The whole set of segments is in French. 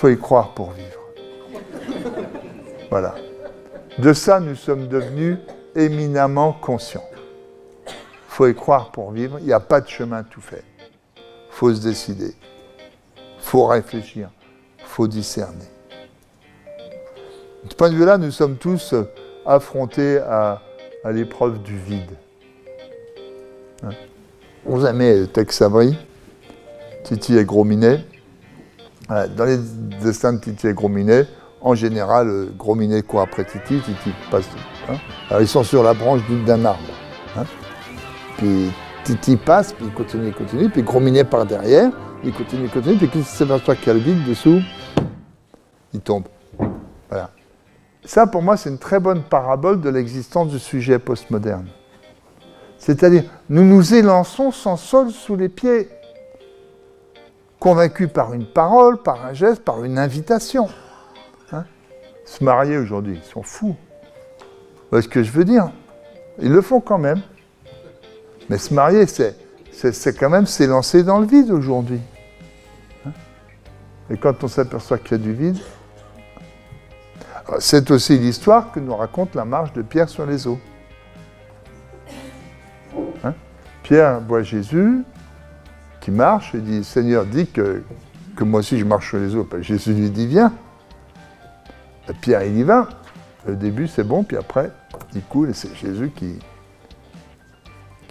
faut y croire pour vivre. Voilà. De ça, nous sommes devenus éminemment conscients. Il faut y croire pour vivre. Il n'y a pas de chemin tout fait. Il faut se décider. Il faut réfléchir. Il faut discerner. De ce point de vue-là, nous sommes tous affrontés à l'épreuve du vide. Hein? Vous aimez Tex Avery, Titi et Gros Minet. Dans les destins de Titi et Gros Minet, en général, Gros Minet court après Titi, Titi passe. Hein? Alors ils sont sur la branche d'un arbre. Hein? Puis Titi passe, puis il continue, puis Gros Minet par derrière, il continue, puis quand il s'aperçoit qu'il y a le vide dessous, il tombe. Voilà. Ça, pour moi, c'est une très bonne parabole de l'existence du sujet postmoderne. C'est-à-dire, nous nous élançons sans sol sous les pieds, convaincus par une parole, par un geste, par une invitation. Hein? Se marier aujourd'hui, ils sont fous. Vous voyez ce que je veux dire? Ils le font quand même. Mais se marier, c'est quand même s'élancer dans le vide aujourd'hui. Hein? Et quand on s'aperçoit qu'il y a du vide, c'est aussi l'histoire que nous raconte la marche de Pierre sur les eaux. Hein? Pierre voit Jésus qui marche et dit « Seigneur, dis que moi aussi je marche sur les eaux. » Jésus lui dit « Viens ». Pierre, il y va. Au début, c'est bon, puis après, il coule et c'est Jésus qui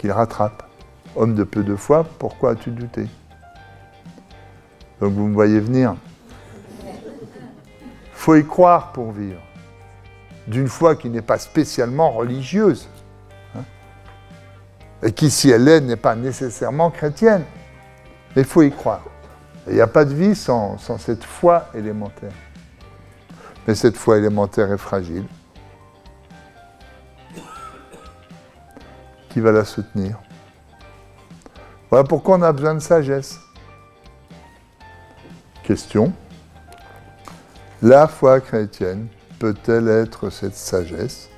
le rattrape. « Homme de peu de foi, pourquoi as-tu douté ?» Donc vous me voyez venir. Il faut y croire pour vivre. D'une foi qui n'est pas spécialement religieuse. Hein? Et qui, si elle l'est, n'est pas nécessairement chrétienne. Mais il faut y croire. Il n'y a pas de vie sans cette foi élémentaire. Mais cette foi élémentaire est fragile. Qui va la soutenir? Voilà pourquoi on a besoin de sagesse. Question. La foi chrétienne peut-elle être cette sagesse?